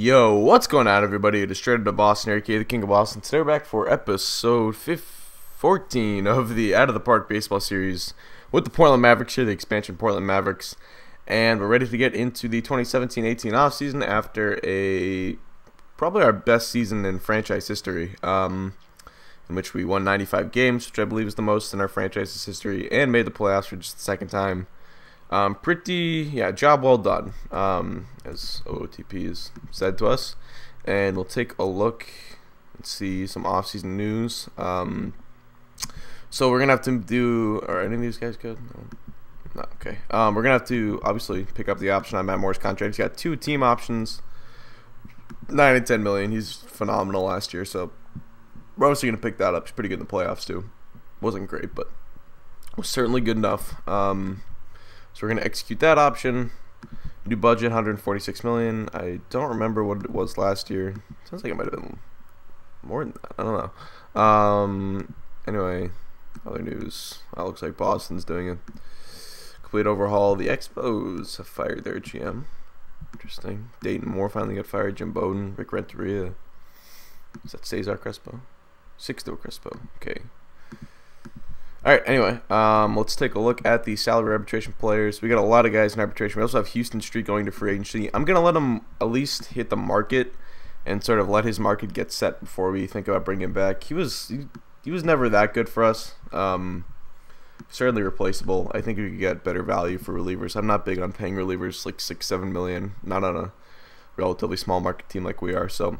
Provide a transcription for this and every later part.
Yo, what's going on, everybody? It is Straight Up to Boston, aka the King of Boston. Today we're back for episode 14 of the Out of the Park baseball series with the Portland Mavericks here, the expansion Portland Mavericks. And we're ready to get into the 2017-18 offseason after probably our best season in franchise history, in which we won 95 games, which I believe is the most in our franchise's history, and made the playoffs for just the second time. Job well done, as OOTP has said to us. And we'll take a look and see some offseason news. So we're going to have to do, are any of these guys good? No, okay. We're going to have to, obviously, pick up the option on Matt Moore's contract. He's got 2 team options, $9 and $10 million. He's phenomenal last year, so we're obviously going to pick that up. He's pretty good in the playoffs, too. Wasn't great, but was certainly good enough. So we're going to execute that option. New budget, $146 million. I don't remember what it was last year. Sounds like it might have been more than that. I don't know. Anyway, other news. Looks like Boston's doing a complete overhaul. The Expos have fired their GM. Interesting. Dayton Moore finally got fired. Jim Bowden, Rick Renteria. Is that Cesar Crespo? Sixto Crespo. Okay. Alright, anyway, let's take a look at the salary arbitration players. We got a lot of guys in arbitration. We also have Houston Street going to free agency. I'm going to let him at least hit the market and sort of let his market get set before we think about bringing him back. He was never that good for us. Certainly replaceable. I think we could get better value for relievers. I'm not big on paying relievers like $6-7 million, not on a relatively small market team like we are, so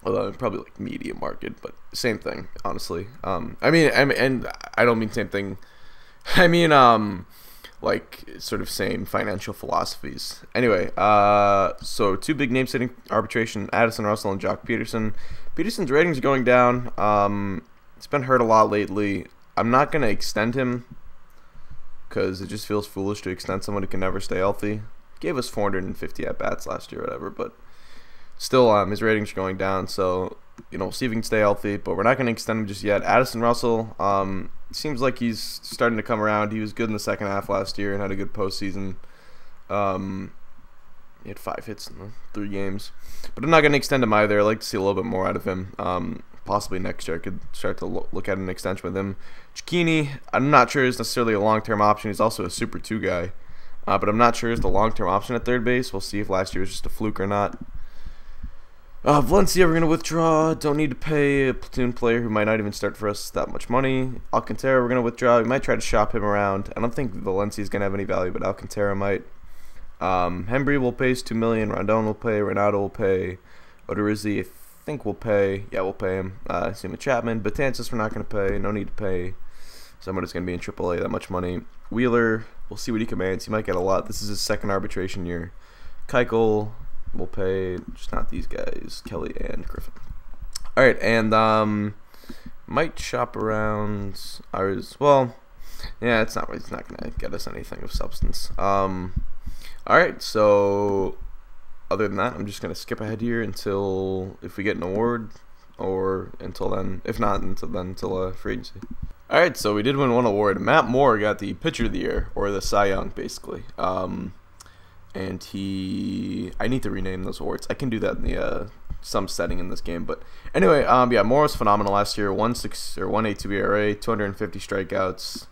probably like medium market, but same thing, honestly. And I don't mean same thing. I mean, like sort of same financial philosophies. Anyway, so 2 big names sitting arbitration: Addison Russell and Jock Peterson. Peterson's ratings are going down. It's been hurt a lot lately. I'm not gonna extend him because it just feels foolish to extend someone who can never stay healthy. Gave us 450 at bats last year, whatever, but still, his ratings are going down, so, we'll see if he can stay healthy, but we're not going to extend him just yet. Addison Russell, seems like he's starting to come around. He was good in the second half last year and had a good postseason. He had 5 hits in the 3 games. But I'm not going to extend him either. I'd like to see a little bit more out of him. Possibly next year I could start to look at an extension with him. Cicchini, I'm not sure is necessarily a long-term option. He's also a Super 2 guy. But I'm not sure is the long-term option at third base. We'll see if last year was just a fluke or not. Valencia, we're going to withdraw. Don't need to pay a platoon player who might not even start for us that much money. Alcantara, we're going to withdraw. We might try to shop him around. I don't think Valencia is going to have any value, but Alcantara might. Hembry will pay us $2 million. Rondon will pay. Renato will pay. Odorizzi, I think we'll pay. Yeah, we'll pay him. Same with Chapman. Betances, we're not going to pay. No need to pay someone who's going to be in AAA that much money. Wheeler, we'll see what he commands. He might get a lot. This is his second arbitration year. Keuchel, we'll pay, just not these guys, Kelly and Griffin. Alright, and might shop around ours. Well, yeah, it's not gonna get us anything of substance. Alright, so other than that, I'm just gonna skip ahead here until if we get an award, or until then, if not until free agency. Alright, so we did win one award. Matt Moore got the Pitcher of the Year, or the Cy Young, basically. And I need to rename those awards. I can do that in the some setting in this game, but anyway, yeah, Moore was phenomenal last year. 1.82 ERA, 250 strikeouts,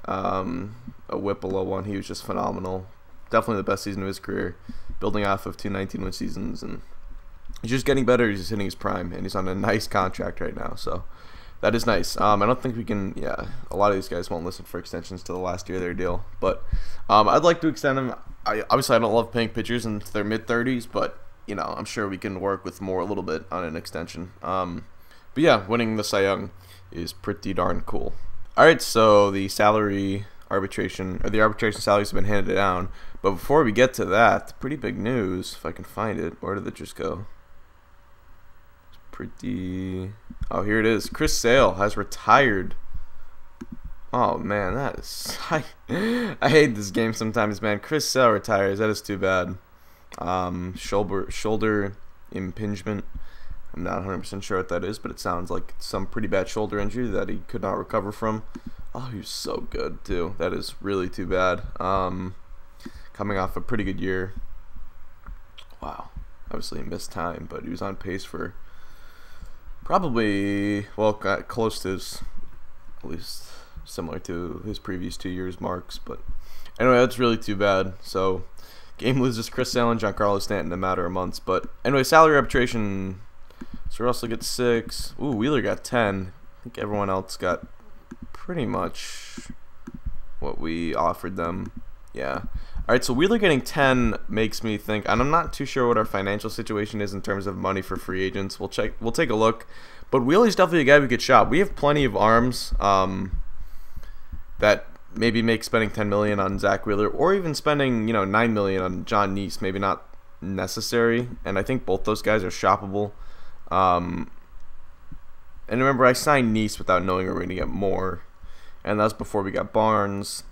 a WHIP below 1. He was just phenomenal. Definitely the best season of his career, building off of 2 19-win seasons, and he's just getting better. He's just hitting his prime, and he's on a nice contract right now, so that is nice. I don't think we can, yeah, a lot of these guys won't listen for extensions to the last year of their deal, but I'd like to extend him. Obviously, I don't love paying pitchers in their mid-30s, but, I'm sure we can work with Moore a little bit on an extension. But yeah, winning the Cy Young is pretty darn cool. All right, so the arbitration salaries have been handed down, but before we get to that, pretty big news, if I can find it. Where did it just go? Oh, here it is. Chris Sale has retired. Oh man, that is I hate this game sometimes, man. Chris Sale retires. That is too bad. Shoulder impingement. I'm not 100% sure what that is, but it sounds like some pretty bad shoulder injury that he could not recover from. Oh, he was so good too. That is really too bad. Coming off a pretty good year. Wow. Obviously he missed time, but he was on pace for probably, well, got close to his, at least similar to his previous 2 years marks. But anyway, that's really too bad. So game loses Chris Sale and Giancarlo Stanton in a matter of months. But anyway, salary arbitration. So Russell gets 6. Ooh, Wheeler got 10. I think everyone else got pretty much what we offered them. Yeah. All right, so Wheeler getting 10 makes me think, and I'm not too sure what our financial situation is in terms of money for free agents. We'll check. We'll take a look. But Wheeler's definitely a guy we could shop. We have plenty of arms that maybe make spending 10 million on Zach Wheeler, or even spending, you know, 9 million on John Neese. Maybe not necessary. And I think both those guys are shoppable. And remember, I signed Neese without knowing we were going to get more, and that's before we got Barnes.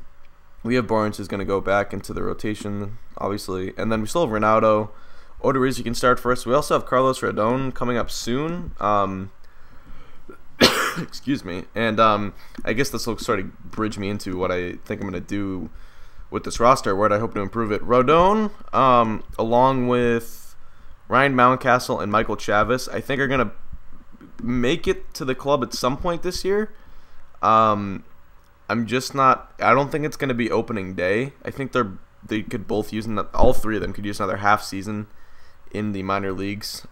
We have Barnes who's going to go back into the rotation, obviously, and then we still have Ronaldo. Odorizzi can start for us. We also have Carlos Rodon coming up soon. Excuse me. And I guess this will sort of bridge me into what I think I'm going to do with this roster, where I hope to improve it. Rodon, along with Ryan Mountcastle and Michael Chavis, I think are going to make it to the club at some point this year. I'm just not. I don't think it's going to be opening day. I think they could both use, all three of them could use another half season in the minor leagues.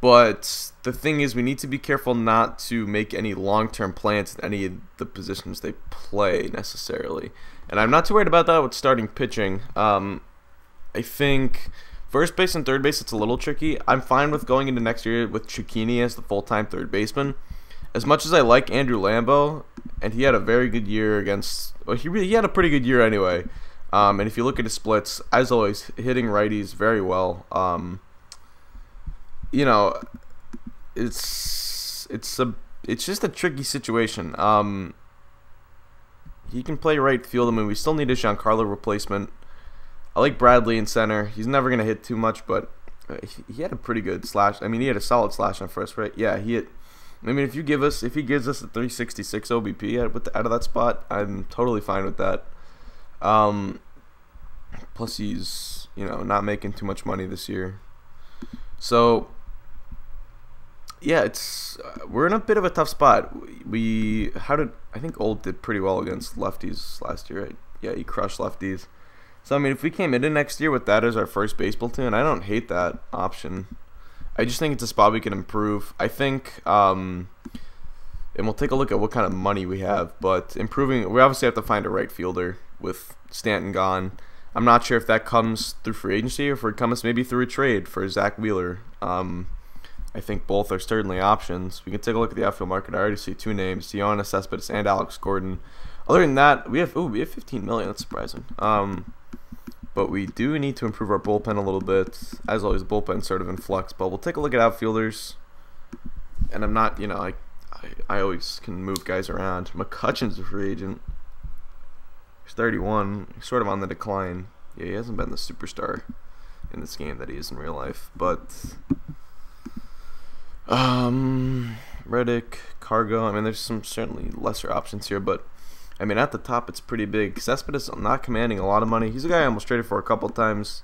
But the thing is, we need to be careful not to make any long-term plans at any of the positions they play necessarily. And I'm not too worried about that with starting pitching. I think first base and third base, it's a little tricky. I'm fine with going into next year with Cecchini as the full-time third baseman. As much as I like Andrew Lambeau, and he had a very good year against, well, he had a pretty good year anyway. And if you look at his splits, as always, hitting righties very well. You know, it's just a tricky situation. He can play right field. I mean, we still need a Giancarlo replacement. I like Bradley in center. He's never gonna hit too much, but he had a pretty good slash. I mean, he had a solid slash on first, right? Yeah, he hit. I mean, if he gives us a 366 OBP out of that spot, I'm totally fine with that. Plus, he's, you know, not making too much money this year. So, yeah, we're in a bit of a tough spot. I think Old did pretty well against lefties last year, right? Yeah, he crushed lefties. So, I mean, if we came into next year with that as our first base platoon, I don't hate that option. I just think it's a spot we can improve. I think, and we'll take a look at what kind of money we have, but improving, we obviously have to find a right fielder with Stanton gone. I'm not sure if that comes through free agency or if it comes maybe through a trade for Zach Wheeler. I think both are certainly options. We can take a look at the outfield market. I already see two names, Yoenis Cespedes and Alex Gordon. Other than that, we have 15 million. That's surprising. But we do need to improve our bullpen a little bit. As always, the bullpen's sort of in flux. But we'll take a look at outfielders. And I'm not, you know, I always can move guys around. McCutchen's a free agent. He's 31. He's sort of on the decline. Yeah, he hasn't been the superstar in this game that he is in real life. But Reddick, Cargo. I mean, there's some certainly lesser options here, but I mean, at the top, it's pretty big. Cespedes not commanding a lot of money. He's a guy I almost traded for a couple times.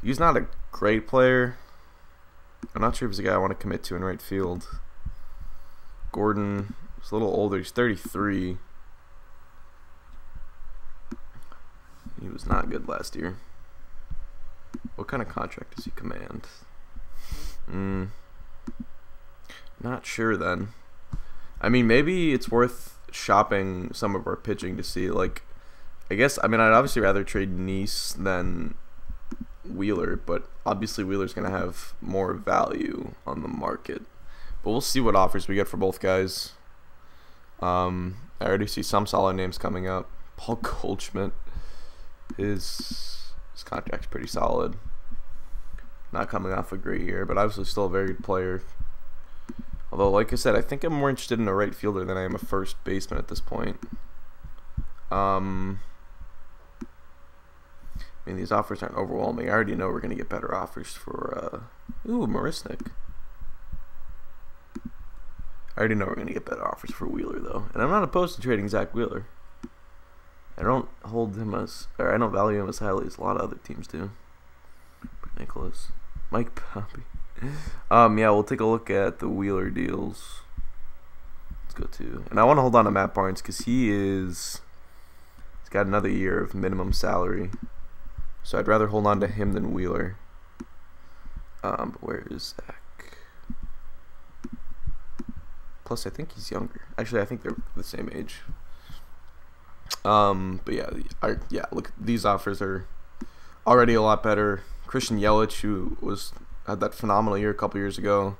He's not a great player. I'm not sure if he's a guy I want to commit to in right field. Gordon is a little older. He's 33. He was not good last year. What kind of contract does he command? Not sure then. I mean, maybe it's worth shopping some of our pitching to see, like, I guess, I mean, I'd obviously rather trade Neese than Wheeler, but obviously Wheeler's going to have more value on the market. But we'll see what offers we get for both guys. I already see some solid names coming up. Paul Goldschmidt, his contract's pretty solid. Not coming off a great year, but obviously still a very good player. Although, like I said, I think I'm more interested in a right fielder than I am a first baseman at this point. I mean, these offers aren't overwhelming. I already know we're going to get better offers for, Marisnik. I already know we're going to get better offers for Wheeler, though. And I'm not opposed to trading Zach Wheeler. I don't hold him as, or I don't value him as highly as a lot of other teams do. Nicholas. Mike Poppy. Yeah, we'll take a look at the Wheeler deals. Let's go to, and I want to hold on to Matt Barnes because he's got another year of minimum salary, so I'd rather hold on to him than Wheeler. But where is Zach? Plus, I think he's younger. Actually, I think they're the same age. But yeah, look, these offers are already a lot better. Christian Yelich, who had that phenomenal year a couple years ago,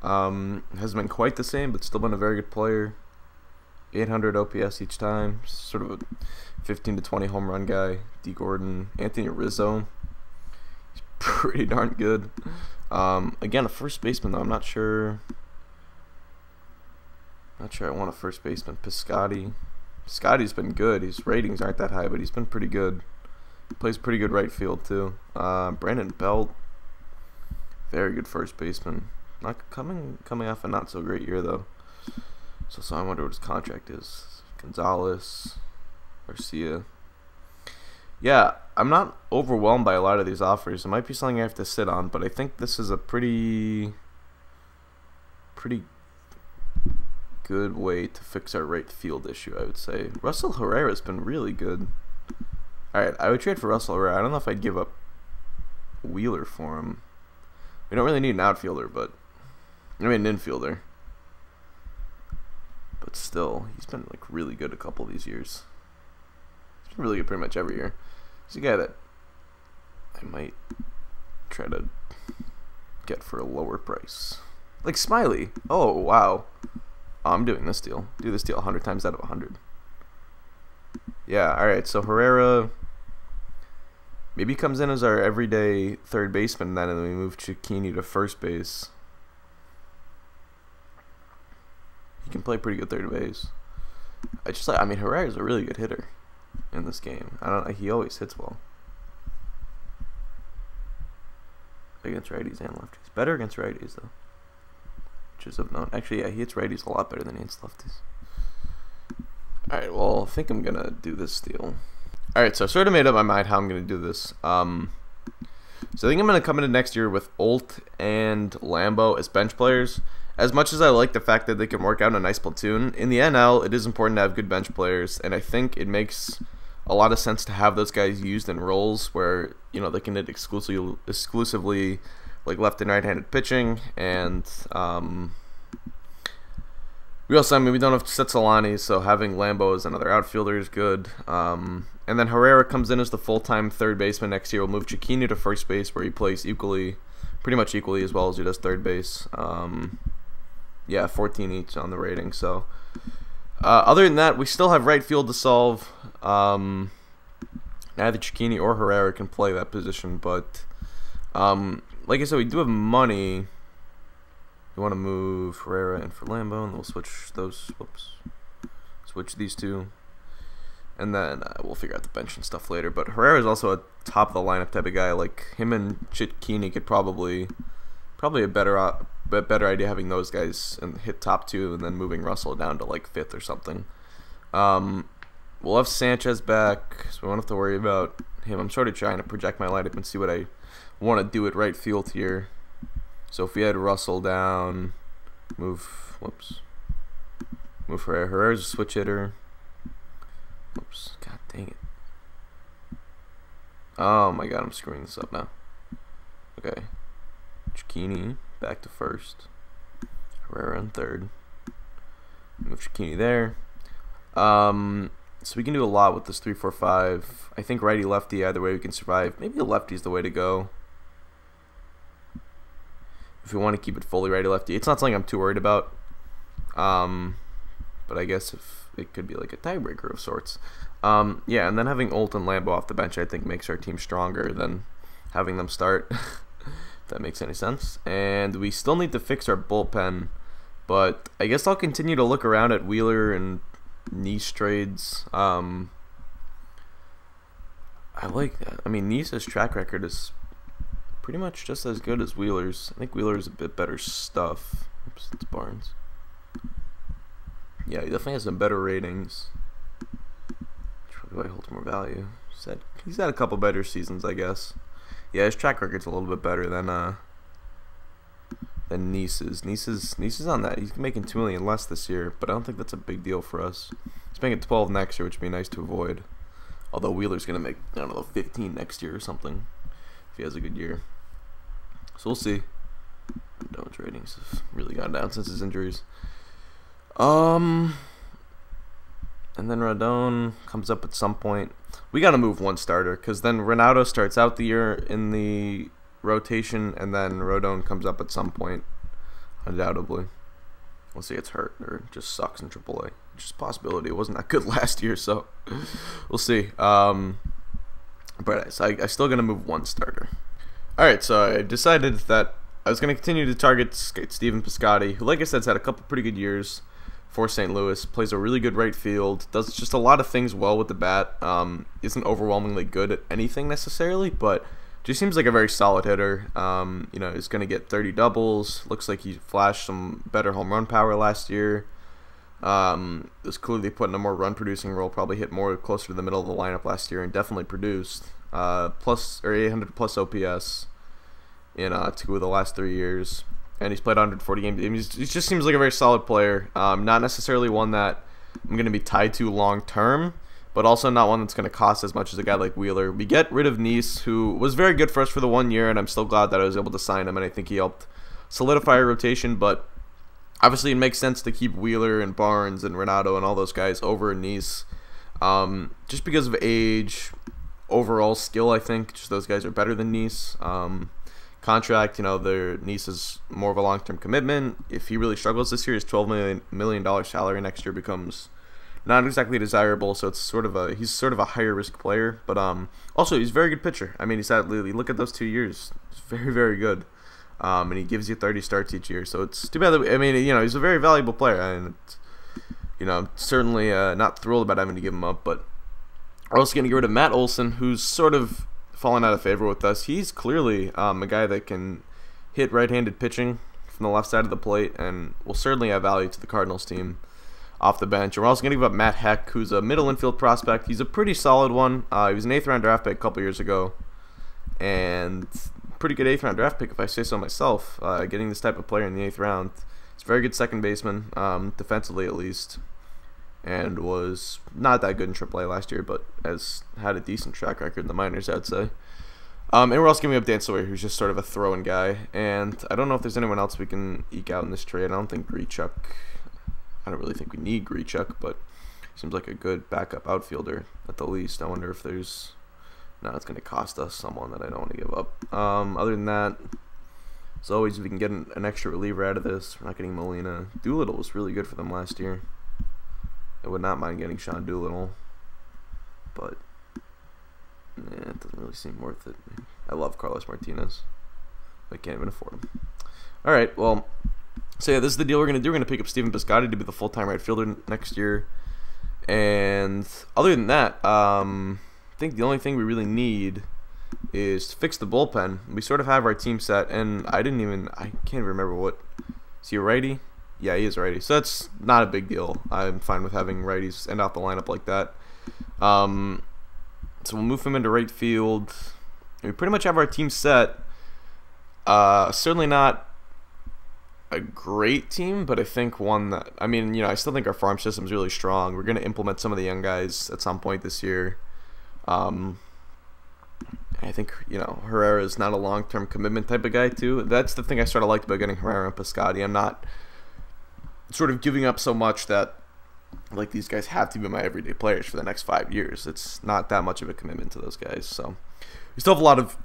has been quite the same, but still been a very good player. 800 OPS each time, sort of a 15 to 20 home run guy. D. Gordon, Anthony Rizzo, he's pretty darn good. Again, a first baseman though. I'm not sure I want a first baseman. Piscotty's been good. His ratings aren't that high, but he's been pretty good. He plays pretty good right field too. Brandon Belt, very good first baseman. Not coming off a not so great year though. So I wonder what his contract is. Gonzalez, Garcia. Yeah, I'm not overwhelmed by a lot of these offers. It might be something I have to sit on, but I think this is a pretty good way to fix our right field issue, I would say. Russell Herrera's been really good. Alright, I would trade for Russell Herrera. I don't know if I'd give up Wheeler for him. We don't really need an outfielder, but an infielder. But still, he's been like really good a couple of these years. He's been really good pretty much every year. He's a guy that I might try to get for a lower price. Like Smiley. Oh, wow. Oh, I'm doing this deal. Do this deal 100 times out of 100. Yeah, alright, so Herrera maybe comes in as our everyday third baseman then, and then we move Cicchini to first base. He can play pretty good third base. I mean, Herrera's a really good hitter in this game. He always hits well. Against righties and lefties. Better against righties, though. Which is of note. Actually, yeah, he hits righties a lot better than he hits lefties. Alright, well, I think I'm going to do this deal. Alright, so I sort of made up my mind how I'm going to do this. So I think I'm going to come into next year with Olt and Lambo as bench players. As much as I like the fact that they can work out in a nice platoon, in the NL, it is important to have good bench players, and I think it makes a lot of sense to have those guys used in roles where, you know, they can hit exclusively like left and right-handed pitching, and we don't have Setsolani, so having Lambo as another outfielder is good. And then Herrera comes in as the full-time third baseman next year. We'll move Cicchini to first base, where he plays pretty much equally as well as he does third base. Yeah, 14 each on the rating. So other than that, we still have right field to solve. Neither Cicchini or Herrera can play that position, but like I said, we do have money. We want to move Herrera in for Lambo, and we'll switch those. Switch these two, and then we'll figure out the bench and stuff later. But Herrera is also a top of the lineup type of guy. Like him and Cicchini could probably a better idea having those guys and hit top two, and then moving Russell down to like fifth or something. We'll have Sanchez back, so we won't have to worry about him. I'm sort of trying to project my lineup and see what I want to do at right field here. So if we had Russell down, move Herrera. Herrera's a switch hitter. Whoops, god dang it. Oh my god, I'm screwing this up now. Okay. Cicchini back to first. Herrera in third. Move Cicchini there. So we can do a lot with this 3-4-5. I think righty lefty, either way we can survive. Maybe a lefty's the way to go. If we want to keep it fully righty-lefty. It's not something I'm too worried about. But I guess if it could be like a tiebreaker of sorts. Yeah, and then having Olt and Lambo off the bench, I think, makes our team stronger than having them start. If that makes any sense. And we still need to fix our bullpen. But I guess I'll continue to look around at Wheeler and Nice trades. I like that. I mean, Nice's track record is pretty much just as good as Wheeler's. I think Wheeler's a bit better stuff. Oops, it's Barnes. Yeah, he definitely has some better ratings. Which probably holds more value. He's had a couple better seasons, I guess. Yeah, his track record's a little bit better than Nice's. Nice's on that. He's making $2 million less this year, but I don't think that's a big deal for us. He's making 12 next year, which would be nice to avoid. Although Wheeler's gonna make, I don't know, 15 next year or something if he has a good year. So we'll see. Rodon's ratings have really gone down since his injuries. And then Rodon comes up at some point. We got to move one starter because then Ronaldo starts out the year in the rotation, and then Rodon comes up at some point, undoubtedly. Unless he gets hurt or just sucks in AAA. Just a possibility. It wasn't that good last year, so we'll see. But I'm still going to move one starter. Alright, so I decided that I was going to continue to target Stephen Piscotty, who, like I said, has had a couple pretty good years for St. Louis. Plays a really good right field. Does just a lot of things well with the bat. Isn't overwhelmingly good at anything necessarily, but just seems like a very solid hitter. You know, he's going to get 30 doubles. Looks like he flashed some better home run power last year. Was clearly put in a more run-producing role. Probably hit more closer to the middle of the lineup last year and definitely produced. 800 plus OPS in 2 of the last 3 years. And he's played 140 games. He just seems like a very solid player. Not necessarily one that I'm going to be tied to long term, but also not one that's going to cost as much as a guy like Wheeler. We get rid of Nice, who was very good for us for the 1 year, and I'm still glad that I was able to sign him, and I think he helped solidify our rotation. But obviously it makes sense to keep Wheeler and Barnes and Ronaldo and all those guys over Nice. Just because of age, overall skill, I think just those guys are better than Nice. Contract, you know, their Nice is more of a long-term commitment. If he really struggles this year, his $12 million salary next year becomes not exactly desirable. So it's he's sort of a higher risk player, but also he's a very good pitcher. I mean, look at those 2 years; he's very, very good, and he gives you 30 starts each year. So it's too bad that I mean, you know, he's a very valuable player, and you know, I'm certainly not thrilled about having to give him up. But we're also going to get rid of Matt Olson, who's sort of fallen out of favor with us. He's clearly a guy that can hit right-handed pitching from the left side of the plate and will certainly have value to the Cardinals team off the bench. And we're also going to give up Matt Heck, who's a middle infield prospect. He's a pretty solid one. He was an 8th round draft pick a couple years ago, and pretty good 8th round draft pick if I say so myself. Getting this type of player in the 8th round. He's a very good second baseman, defensively at least, and was not that good in AAA last year, but has had a decent track record in the minors, I'd say. And we're also giving up Dan Sawyer, who's just sort of a throw-in guy. And I don't know if there's anyone else we can eke out in this trade. I don't think Grichuk. I don't really think we need Grichuk, but seems like a good backup outfielder at the least. I wonder if there's... No, it's going to cost us someone that I don't want to give up. Other than that, as always, if we can get an extra reliever out of this, we're not getting Molina. Doolittle was really good for them last year. I would not mind getting Sean Doolittle, but it doesn't really seem worth it. I love Carlos Martinez. I can't even afford him. Alright, well, so yeah, this is the deal we're going to do. We're going to pick up Stephen Piscotty to be the full-time right fielder next year. And other than that, I think the only thing we really need is to fix the bullpen. We sort of have our team set, and I can't remember what. Is he a righty? Yeah, he is a righty. So that's not a big deal. I'm fine with having righties end off the lineup like that. So we'll move him into right field. We pretty much have our team set. Certainly not a great team, but I think one that, I mean, you know, I still think our farm system is really strong. We're going to implement some of the young guys at some point this year. I think, you know, Herrera is not a long-term commitment type of guy, too. That's the thing I sort of liked about getting Herrera and Piscotty. I'm not sort of giving up so much that, like, these guys have to be my everyday players for the next 5 years. It's not that much of a commitment to those guys. So we still have a lot of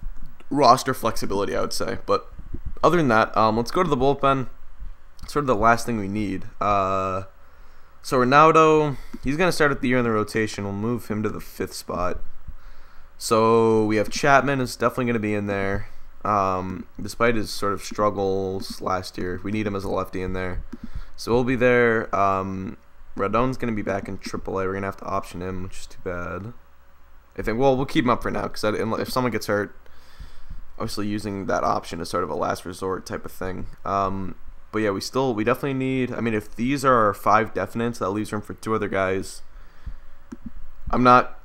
roster flexibility, I would say. But other than that, let's go to the bullpen. It's sort of the last thing we need. So Ronaldo, he's going to start at the year in the rotation. We'll move him to the 5th spot. So we have Chapman is definitely going to be in there. Despite his sort of struggles last year, we need him as a lefty in there. So we'll be there. Rodon's going to be back in AAA. We're going to have to option him, which is too bad. I think, well, we'll keep him up for now, because if someone gets hurt, obviously using that option is sort of a last resort type of thing. But yeah, we definitely need, I mean, if these are our 5 definites, that leaves room for 2 other guys. I'm not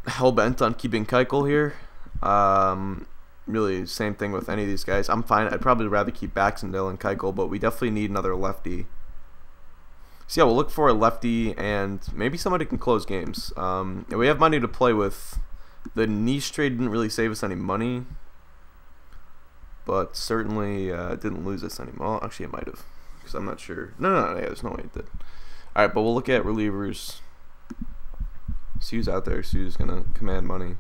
hell-bent on keeping Keuchel here. really same thing with any of these guys. I'm fine. I'd probably rather keep Baxendale and Keuchel, but we definitely need another lefty. So yeah, we'll look for a lefty and maybe somebody can close games. And we have money to play with. The niche trade didn't really save us any money, but certainly didn't lose us any. Well, actually, it might have, because I'm not sure. No, yeah, there's no way it did. All right, but we'll look at relievers. See who's out there. See who's gonna command money.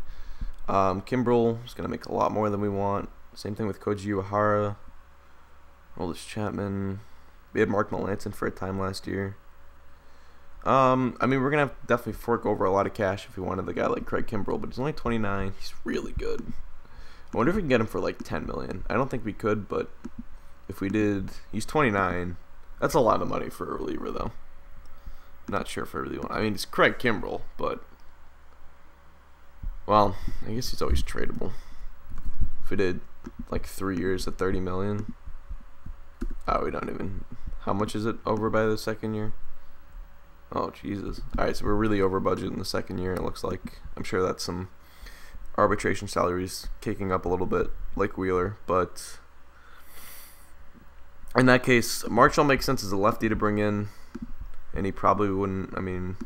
Kimbrel is gonna make a lot more than we want. Same thing with Koji Uehara. Oldest Chapman. We had Mark Melancon for a time last year. I mean, we're gonna have to definitely fork over a lot of cash if we wanted the guy like Craig Kimbrel, but he's only 29. He's really good. I wonder if we can get him for like 10 million. I don't think we could, but if we did, he's 29. That's a lot of money for a reliever, though. Not sure if I really want. I mean, it's Craig Kimbrel, but well, I guess he's always tradable. If we did like 3 years at 30 million. Oh, we don't even. How much is it over by the second year? Oh, Jesus. Alright, so we're really over budget in the second year, it looks like. I'm sure that's some arbitration salaries kicking up a little bit, like Wheeler. But in that case, Marshall makes sense as a lefty to bring in. And he probably wouldn't, I mean,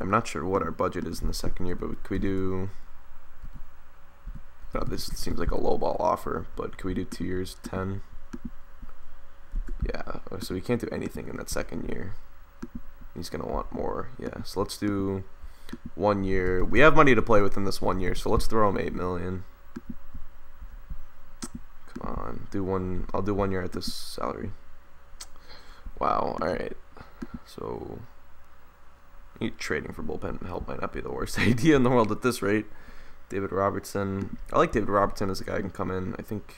I'm not sure what our budget is in the second year, but could we do... Oh, this seems like a lowball offer, but could we do 2 years, 10? Yeah, so we can't do anything in that second year. He's going to want more. Yeah, so let's do 1 year. We have money to play with in this 1 year, so let's throw him 8 million. Come on, do one. I'll do 1 year at this salary. Wow, alright. So, trading for bullpen help might not be the worst idea in the world at this rate. David Robertson. I like David Robertson as a guy who can come in. I think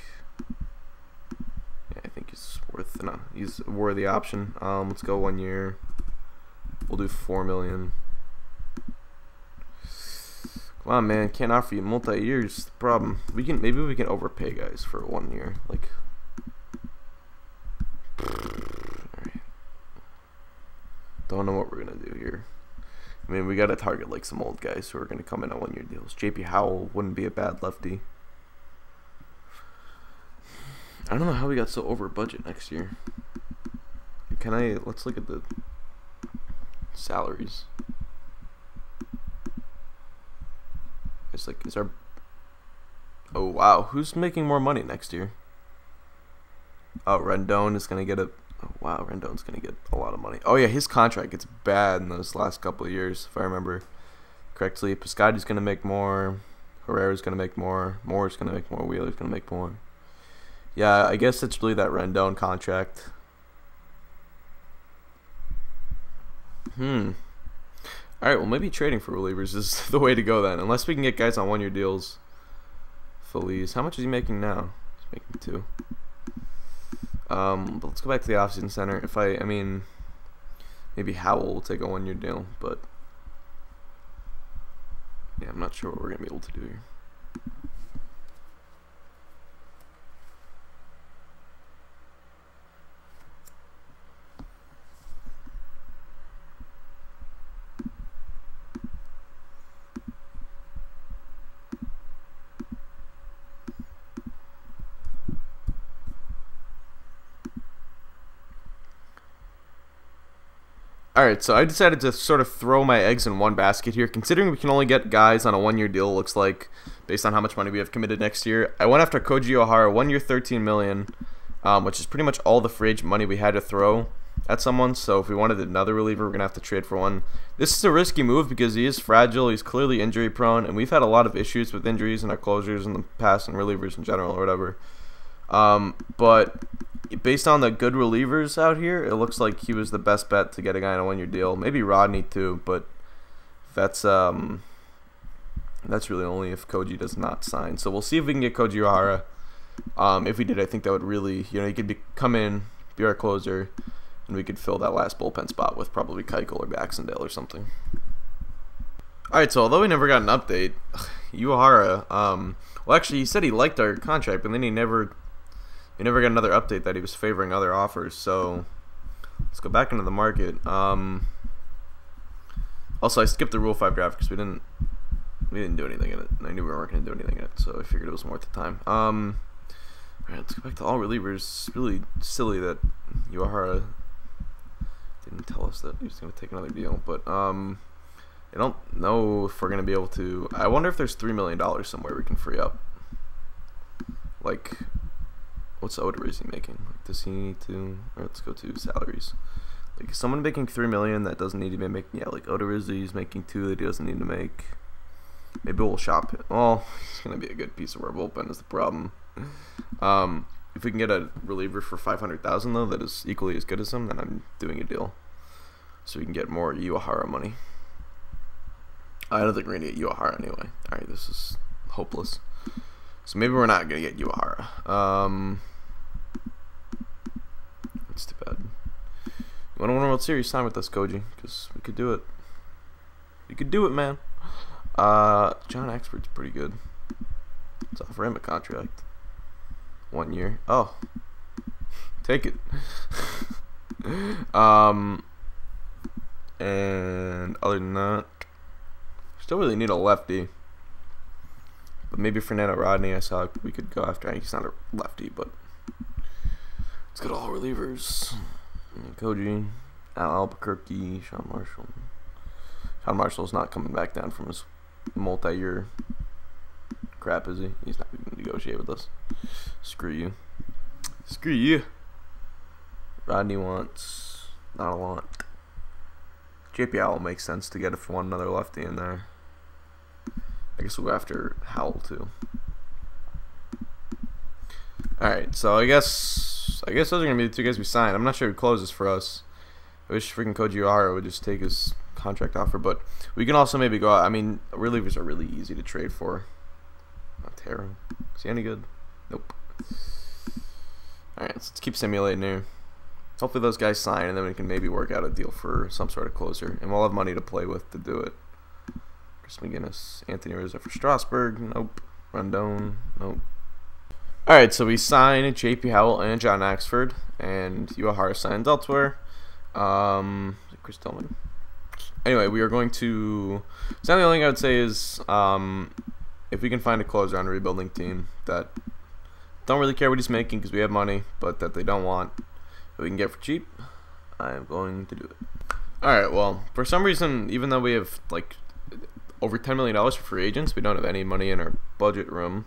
he's worth. No, he's a worthy option. Let's go 1 year. We'll do 4 million. Come on, man. Can't offer you multi-years. The problem. Maybe we can overpay guys for 1 year. Like. Alright. Don't know what we're gonna do here. I mean, we gotta target like some old guys who are gonna come in on 1 year deals. JP Howell wouldn't be a bad lefty. I don't know how we got so over budget next year. Let's look at the salaries. It's like, oh wow, who's making more money next year? Oh, Rendon is gonna get oh wow, Rendon's gonna get a lot of money. Oh yeah, his contract gets bad in those last couple of years, if I remember correctly. Piscotty's gonna make more. Herrera's gonna make more. Moore's gonna make more. Wheeler's gonna make more. Yeah, I guess it's really that Rendon contract. Alright, well maybe trading for relievers is the way to go then. Unless we can get guys on 1 year deals. Feliz. How much is he making now? He's making 2. But let's go back to the offseason center. I mean, maybe Howell will take a 1 year deal, but yeah, I'm not sure what we're gonna be able to do here. Alright, so I decided to sort of throw my eggs in one basket here. Considering we can only get guys on a 1 year deal, looks like, based on how much money we have committed next year. I went after Koji Uehara, 1 year, 13 million, which is pretty much all the free agent money we had to throw at someone. So if we wanted another reliever, we're going to have to trade for one. This is a risky move because he is fragile, he's clearly injury prone, and we've had a lot of issues with injuries in our closers in the past and relievers in general or whatever. But based on the good relievers out here, it looks like he was the best bet to get a guy on a 1 year deal. Maybe Rodney too, but that's really only if Koji does not sign. So we'll see if we can get Koji Uehara. If we did, I think that would really, he could come in, be our closer, and we could fill that last bullpen spot with probably Keuchel or Baxendale or something. Alright, so although we never got an update, Uehara, well actually he said he liked our contract, but then he never got another update that he was favoring other offers. So let's go back into the market. Also, I skipped the Rule 5 draft because we we didn't do anything in it. I knew we weren't going to do anything in it, so I figured it was worth the time. Alright, let's go back to all relievers. It's really silly that Uehara didn't tell us that he was going to take another deal, but I don't know if we're going to be able to. I wonder if there's $3 million somewhere we can free up. Like, what's Odorizzi making? Like, does he need to? Or let's go to salaries. Like, is someone making $3 million that doesn't need to be making? Yeah, like Odorizzi's making $2 million that he doesn't need to make. Maybe we'll shop it. Well, it's gonna be a good piece of our bullpen is the problem. If we can get a reliever for $500,000 though, that is equally as good as him, then I'm doing a deal. So we can get more Uehara money. I don't think we're gonna get Uehara anyway. All right, this is hopeless. So maybe we're not gonna get Uehara. That's too bad. You want to win a World Series? Sign with us, Koji, because we could do it. You could do it, man. John Axford's pretty good. Let's offer him a contract. 1 year. Oh, take it. And other than that, still really need a lefty. But maybe Fernando Rodney, I saw we could go after. He's not a lefty, but let's go to all relievers. Koji, Al Albuquerque, Sean Marshall. Sean Marshall's not coming back down from his multi-year crap, is he? He's not going to negotiate with us. Screw you. Screw you. Rodney wants not a lot. JP Howell makes sense to get if one another lefty in there. I guess we'll go after Howell too. Alright, so I guess those are gonna be the two guys we signed. I'm not sure who closes for us. I wish freaking Koji Uehara would just take his contract offer, but we can also maybe go out. I mean, relievers are really easy to trade for. Montero, is he any good? Nope. Alright, let's keep simulating here. Hopefully those guys sign, and then we can maybe work out a deal for some sort of closer, and we'll have money to play with to do it. Chris McGinnis, Anthony Rizzo for Strasburg, nope. Rondon, nope. Alright, so we signed JP Howell and John Axford, and Uehara signed elsewhere. Chris Tillman. Anyway, we are going to. So the only thing I would say is, if we can find a closer on a rebuilding team that don't really care what he's making because we have money, but that they don't want, that we can get for cheap, I am going to do it. Alright, well, for some reason, even though we have like over $10 million for free agents, we don't have any money in our budget room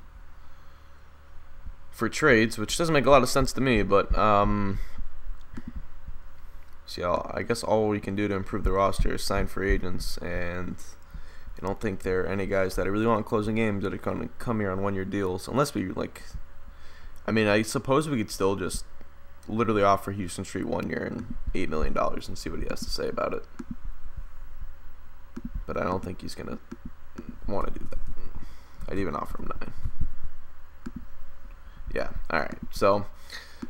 for trades, which doesn't make a lot of sense to me, but see, I guess all we can do to improve the roster is sign free agents, and I don't think there are any guys that I really want closing games that are going to come here on one-year deals, unless we, like, I mean, I suppose we could still just literally offer Houston Street 1 year and $8 million and see what he has to say about it. But I don't think he's going to want to do that. I'd even offer him 9. Yeah, alright. So,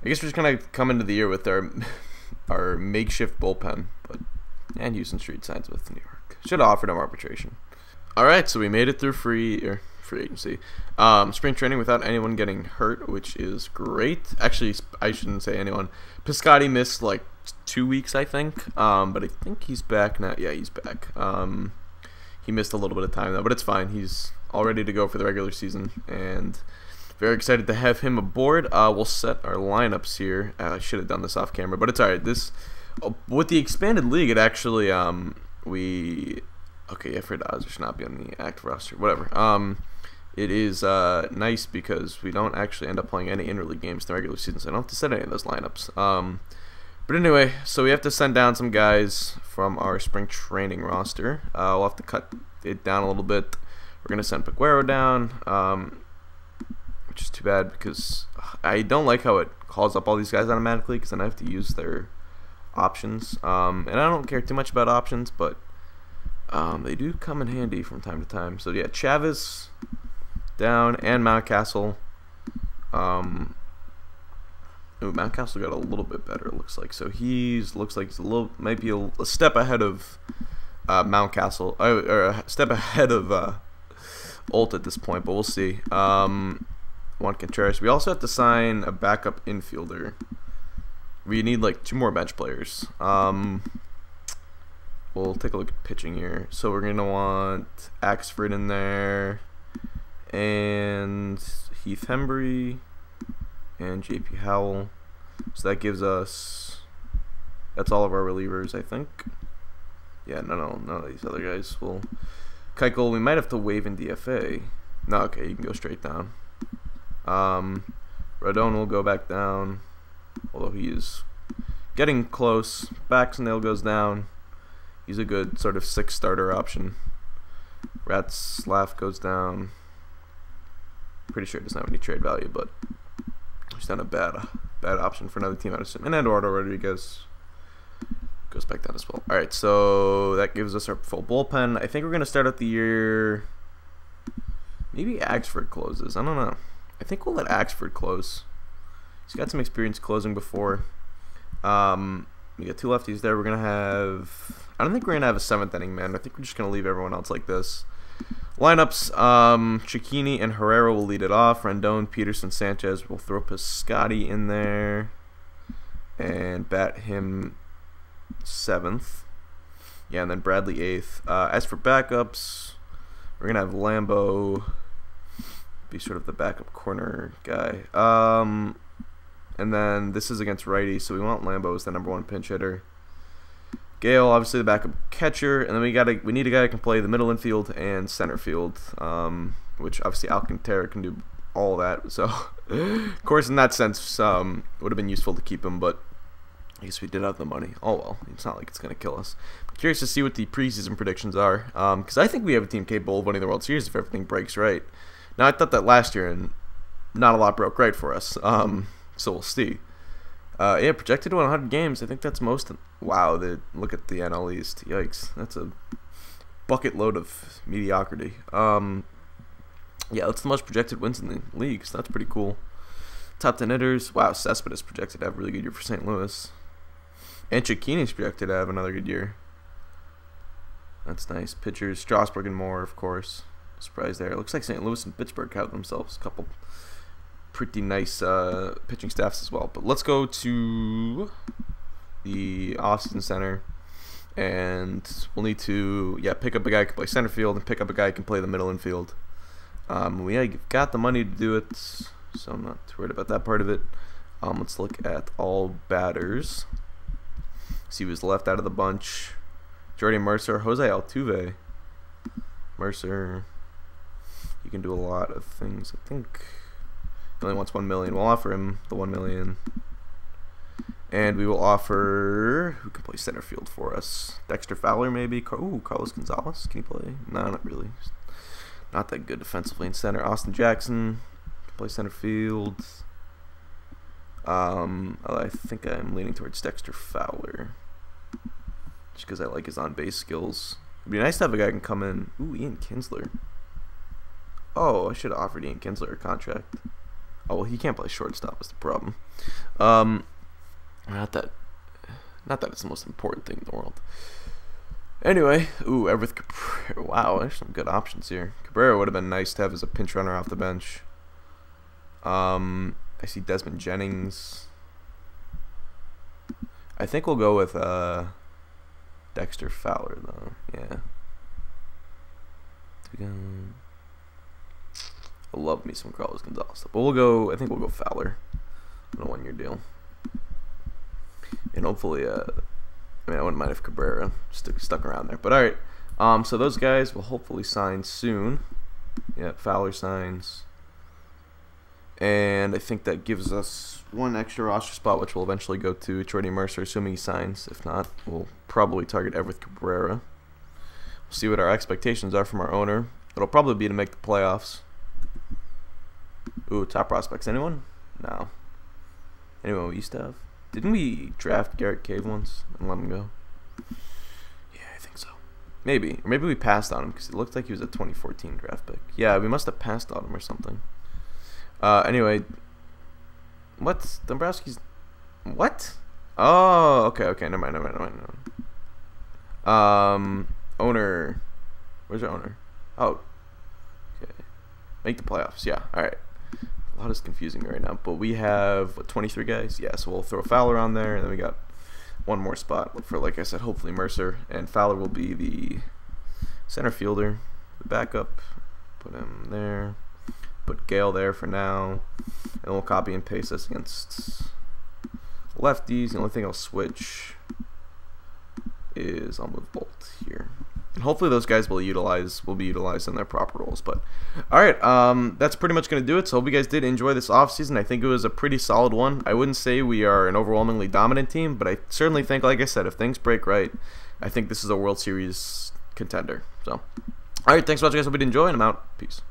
I guess we're just going to come into the year with our makeshift bullpen. And Houston Street signs with New York. Should have offered him arbitration. Alright, so we made it through free agency. Spring training without anyone getting hurt, which is great. Actually, I shouldn't say anyone. Piscotty missed like 2 weeks, I think. But I think he's back now. Yeah, he's back. He missed a little bit of time though, but it's fine. He's all ready to go for the regular season, and very excited to have him aboard. We'll set our lineups here. I should have done this off camera, but it's alright. This with the expanded league, it actually Fred Oz should not be on the active roster. Whatever. It is nice because we don't actually end up playing any interleague games in the regular season, so I don't have to set any of those lineups. But anyway, so we have to send down some guys from our spring training roster. We'll have to cut it down a little bit. We're going to send Peguero down, which is too bad because I don't like how it calls up all these guys automatically because then I have to use their options. And I don't care too much about options, but they do come in handy from time to time. So yeah, Chavez down and Mountcastle. Mountcastle got a little bit better, it looks like. So looks like he's maybe a step ahead of Mountcastle, or a step ahead of Olt at this point, but we'll see. Juan Contreras. We also have to sign a backup infielder. We need like 2 more bench players. We'll we'll take a look at pitching here. So we're gonna want Axford in there, and Heath Hembry, and JP Howell. So that gives us, that's all of our relievers, I think. Yeah, none of these other guys will. Keuchel, we might have to waive in DFA. No, okay, you can go straight down. Rodon will go back down, although he is getting close. Baxendale goes down. He's a good sort of 6 starter option. Ratzlaff goes down. Pretty sure he doesn't have any trade value, but he's not a bad option for another team, I'd assume. And Eduardo Rodriguez goes back down as well. All right, so that gives us our full bullpen. I think we're gonna start out the year. Maybe Axford closes. I don't know. I think we'll let Axford close. He's got some experience closing before. We got 2 lefties there. We're gonna have. I don't think we're gonna have a 7th inning man. I think we're just gonna leave everyone else like this. Lineups: Cecchini and Herrera will lead it off. Rendon, Peterson, Sanchez. We'll throw Piscotti in there and bat him 7th. Yeah, and then Bradley 8th. As for backups, we're gonna have Lambo be sort of the backup corner guy. And then this is against righty, so we want Lambo as the #1 pinch hitter. Gale, obviously the backup catcher, and then we need a guy who can play the middle infield and center field, which obviously Alcantara can do all that. So, of course, in that sense, would have been useful to keep him, but I guess we did have the money. Oh well, it's not like it's gonna kill us. I'm curious to see what the preseason predictions are, because I think we have a team capable of winning the World Series if everything breaks right. Now, I thought that last year, and not a lot broke right for us. So we'll see. Yeah, projected to win 100 games. I think that's most. Wow, look at the NL East. Yikes, that's a bucket load of mediocrity. Yeah, that's the most projected wins in the league, so that's pretty cool. Top 10 hitters. Wow, Cespedes projected to have a really good year for St. Louis. And Cecchini's projected to have another good year. That's nice. Pitchers: Strasburg and Moore, of course. Surprise there. It looks like St. Louis and Pittsburgh have themselves a couple pretty nice pitching staffs as well. But let's go to the Offseason Center, and we'll need to pick up a guy who can play center field and pick up a guy who can play the middle infield. We got the money to do it, so I'm not too worried about that part of it. Let's look at all batters. See who's left out of the bunch. Jordy Mercer, Jose Altuve. Mercer, he can do a lot of things. I think he only wants $1 million. We'll offer him the $1 million, and we will offer who can play center field for us. Dexter Fowler, maybe. Carlos Gonzalez, can he play? No, not really. Not that good defensively in center. Austin Jackson can play center field. I think I'm leaning towards Dexter Fowler, just because I like his on-base skills. It'd be nice to have a guy who can come in. Ooh, Ian Kinsler. Oh, I should have offered Ian Kinsler a contract. Oh, well, he can't play shortstop is the problem. Not that it's the most important thing in the world. Anyway, ooh, Everett Cabrera. Wow, there's some good options here. Cabrera would have been nice to have as a pinch runner off the bench. I see Desmond Jennings. I think we'll go with Dexter Fowler, though. Yeah. I love me some Carlos Gonzalez. But I think we'll go Fowler on a 1-year deal. And hopefully, I wouldn't mind if Cabrera stuck around there. But alright, so those guys will hopefully sign soon. Yeah, Fowler signs. And I think that gives us one extra roster spot, which will eventually go to Jordy Mercer, assuming he signs. If not, we'll probably target Everett Cabrera. We'll see what our expectations are from our owner. It'll probably be to make the playoffs. Ooh, top prospects. Anyone? No. Anyone we used to have? Didn't we draft Garrett Cave once and let him go? Yeah, I think so. Maybe. Or maybe we passed on him because it looked like he was a 2014 draft pick. Yeah, we must have passed on him or something. Anyway. What? Dombrowski's... What? Oh, okay. Never mind. Owner. Where's our owner? Oh. Okay. Make the playoffs. Yeah, alright. A lot is confusing me right now. But we have, what, 23 guys? Yeah, so we'll throw Fowler on there. And then we got one more spot for, like I said, hopefully Mercer, and Fowler will be the center fielder, the backup. Put him there. Put Gale there for now, and we'll copy and paste this against lefties. The only thing I'll switch is I'll move Bolt here, and hopefully those guys will be utilized in their proper roles. But all right, that's pretty much gonna do it. So hope you guys did enjoy this offseason. I think it was a pretty solid one. I wouldn't say we are an overwhelmingly dominant team, but I certainly think, like I said, if things break right, I think this is a World Series contender. So all right, thanks so much, guys. Hope you did enjoy, and I'm out. Peace.